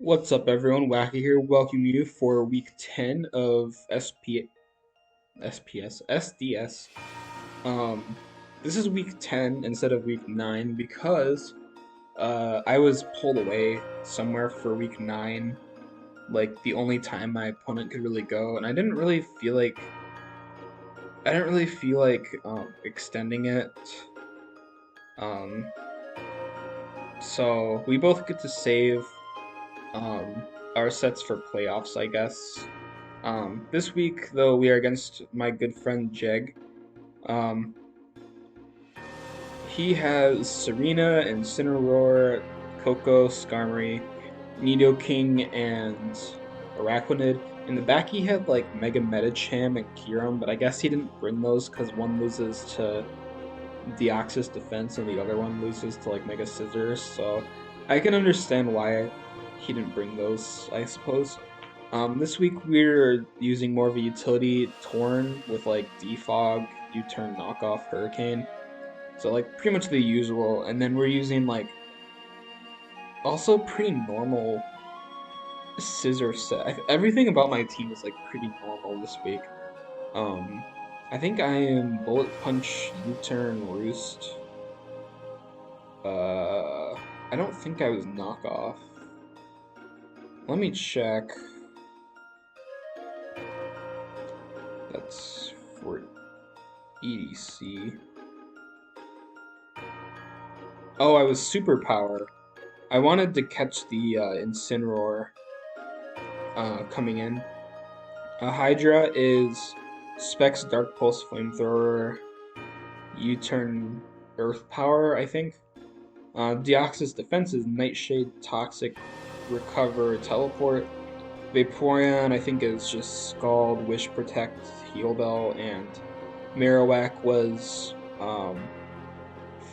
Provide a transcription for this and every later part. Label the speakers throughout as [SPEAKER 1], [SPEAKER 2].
[SPEAKER 1] What's up, everyone? Wacky here. Welcome you for week 10 of SDS. Um, this is week 10 instead of week 9 because I was pulled away somewhere for week 9, like the only time my opponent could really go, and I didn't really feel like extending it. Um, so we both get to save um, our sets for playoffs, I guess. This week, though, we are against my good friend Jeg. Um, he has Serena, Incineroar, Coco, Skarmory, Nidoking, and Araquanid. In the back, he had like Mega Medicham and Kyurem, but I guess he didn't bring those because one loses to Deoxys Defense and the other one loses to like Mega Scissors. So I can understand why he didn't bring those, I suppose. This week we're using more of a utility Torn with like Defog, U-turn knockoff, Hurricane. So like pretty much the usual. And then we're using like also pretty normal Scissor set. Everything about my team is like pretty normal this week. Um, I think I am Bullet Punch, U-turn, Roost. I don't think I was knockoff. Let me check. That's for EDC. Oh, I was Superpower. I wanted to catch the Incineroar coming in. Hydra is Specs Dark Pulse Flamethrower, U-turn Earth Power, I think. Deoxys Defense is Nightshade, Toxic, Recover, Teleport. Vaporeon, I think, is just Scald, Wish Protect, Heal Bell, and Marowak was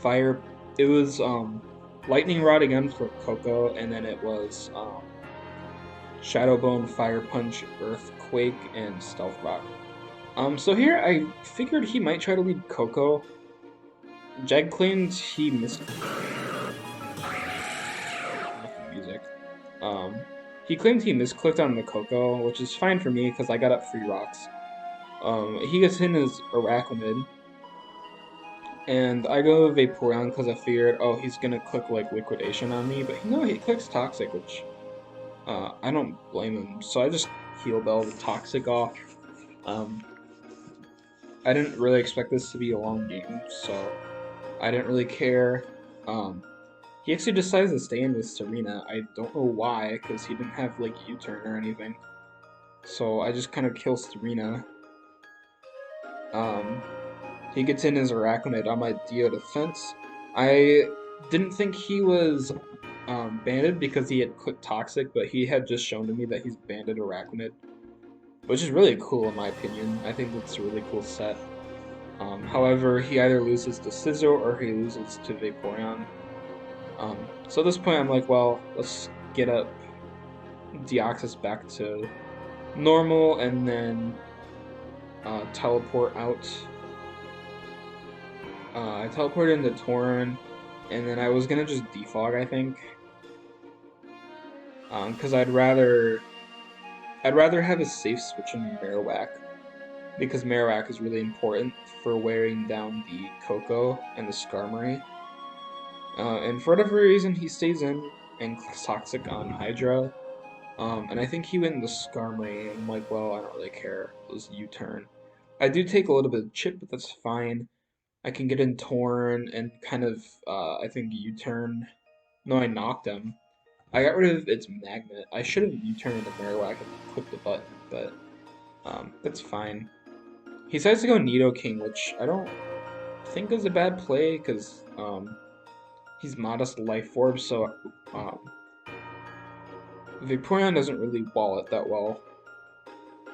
[SPEAKER 1] Fire. It was Lightning Rod again for Coco, and then it was Shadow Bone, Fire Punch, Earthquake, and Stealth Rock. So here I figured he might try to lead Coco. Jag claimed he missed music. Um, he claimed he misclicked on the Coco, which is fine for me because I got up 3 rocks. He gets in his Araquanid, and I go Vaporeon because I figured, oh, he's gonna click like Liquidation on me, but no, he clicks Toxic, which I don't blame him. So I just Heal Bell the Toxic off. Um, I didn't really expect this to be a long game, so I didn't really care. Um, he actually decides to stay in with Serena. I don't know why, because he didn't have like U-turn or anything. So I just kind of kill Serena. Um, he gets in his Arachnid on my Dio defense. I didn't think he was banded because he had clicked Toxic, but he had just shown to me that he's banded Arachnid, which is really cool in my opinion. I think that's a really cool set. However, he either loses to Scizor or he loses to Vaporeon. So at this point, I'm like, well, let's get up Deoxys back to normal and then teleport out. I teleported into Torn, and then I was gonna just defog, I think, because I'd rather have a safe switch in Marowak because Marowak is really important for wearing down the Coco and the Skarmory. And for whatever reason, he stays in and clicks Toxic on Hydra. And I think he went in the Skarmory, and I'm like, well, I don't really care. It was U-turn. I do take a little bit of chip, but that's fine. I can get in Torn and kind of, I think U-turn. No, I knocked him. I got rid of its magnet. I should have U-turned into Marowak and clicked the button, but that's fine. He decides to go Nidoking, which I don't think is a bad play because he's modest life orb, so um, Vaporeon doesn't really wall it that well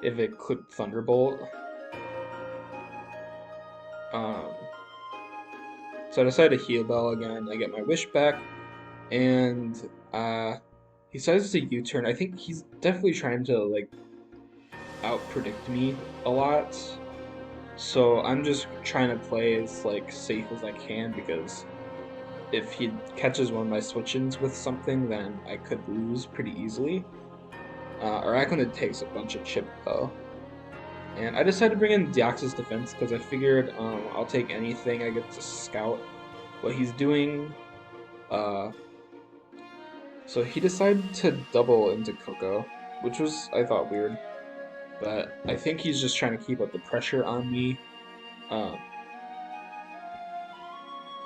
[SPEAKER 1] if it clicked Thunderbolt. Um, so I decided to Heal Bell again. I get my wish back, and he decides to U-turn. I think he's definitely trying to like out-predict me a lot. So I'm just trying to play as like safe as I can because if he catches one of my switch-ins with something, then I could lose pretty easily. Araquanid takes a bunch of chip though. And I decided to bring in Deoxys Defense because I figured I'll take anything I get to scout what he's doing. Uh, so he decided to double into Coco, which was, I thought, weird. But I think he's just trying to keep up the pressure on me. Um,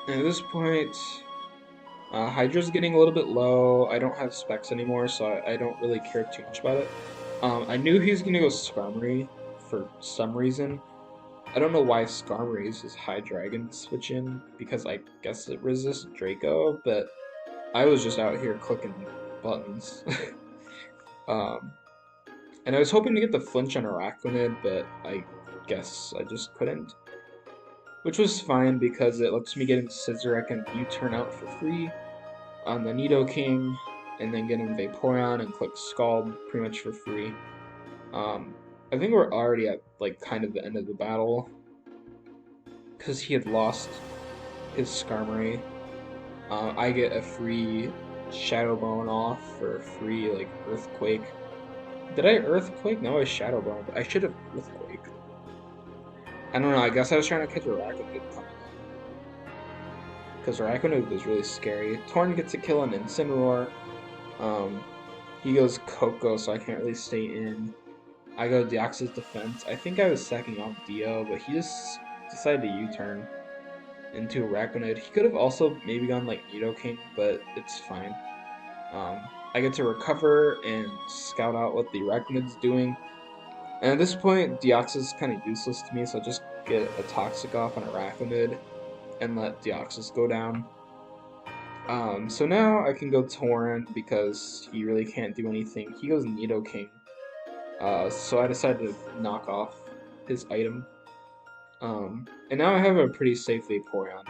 [SPEAKER 1] and at this point, Hydra's getting a little bit low. I don't have specs anymore, so I don't really care too much about it. I knew he was going to go Skarmory for some reason. I don't know why Skarmory is his High Dragon switch in, because I guess it resists Draco, but I was just out here clicking buttons. um, and I was hoping to get the flinch on Araquanid, but I guess I just couldn't. Which was fine because it lets me get into Scizorek and U-turn out for free on the Nidoking, and then get in Vaporeon and click Scald pretty much for free. I think we're already at like kind of the end of the battle because he had lost his Skarmory. I get a free Shadow Bone off for a free like Earthquake. Did I Earthquake? No, I Shadow Bone, but I should have Earthquake. I don't know. I guess I was trying to catch a Araquanid coming in because Araquanid was really scary. Torn gets a kill on Incineroar. He goes Coco, so I can't really stay in. I go Deoxys Defense. I think I was sacking off Dio, but he just decided to U-turn into Araquanid. He could have also maybe gone like Nidoking, but it's fine. I get to recover and scout out what the Araquanid's doing. And at this point, Deoxys is kind of useless to me, so I just get a Toxic off on Araquanid and let Deoxys go down. So now I can go Torrent because he really can't do anything. He goes Nidoking. So I decided to knock off his item. And now I have a pretty safe Vaporeon.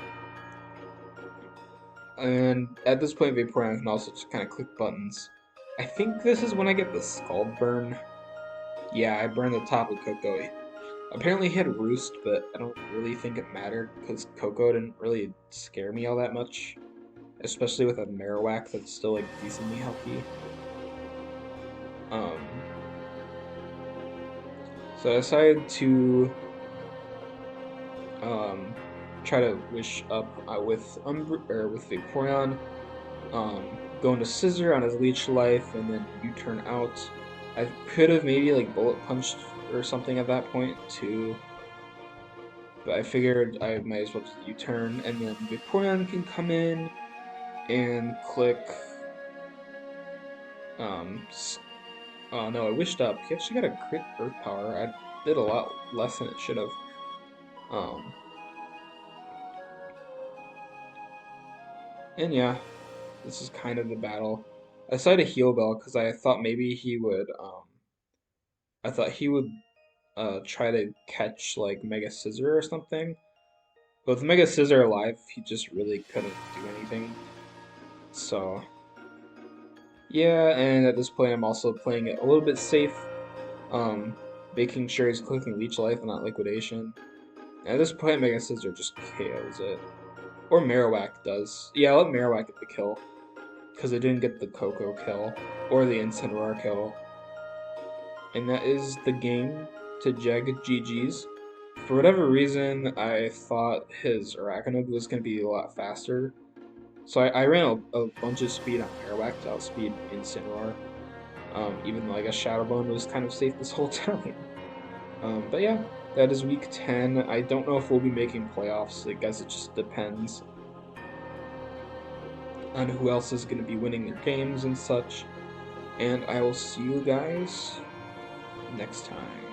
[SPEAKER 1] And at this point, Vaporeon can also just kind of click buttons. I think this is when I get the Scald Burn. Yeah, I burned the top of Coco. Apparently he had Roost, but I don't really think it mattered because Coco didn't really scare me all that much. Especially with a Marowak that's still like decently healthy. Um, so I decided to try to wish up with Vaporeon, going to Scissor on his Leech Life, and then U-turn out. I could have maybe like Bullet Punched or something at that point too, but I figured I might as well just U-turn, and then Vaporeon can come in and click. Oh no, I wished up. He actually got a crit Earth Power. I did a lot less than it should have. And yeah, this is kind of the battle. I decided to Heal Bell because I thought maybe he would, I thought he would try to catch like Mega Scissor or something. But with Mega Scissor alive, he just really couldn't do anything. So yeah, and at this point I'm also playing it a little bit safe, um, making sure he's clicking Leech Life and not Liquidation. And at this point Mega Scissor just KOs it. Or Marowak does. Yeah, I'll let Marowak get the kill. Because it didn't get the Coco kill. Or the Incineroar kill. And that is the game to Jeg GG's. For whatever reason, I thought his Araquanid was going to be a lot faster. So I ran a bunch of speed on Marowak to outspeed Incineroar. Even though I guess Shadow Bone was kind of safe this whole time. But yeah, that is week 10. I don't know if we'll be making playoffs. I guess it just depends on who else is going to be winning their games and such. And I will see you guys next time.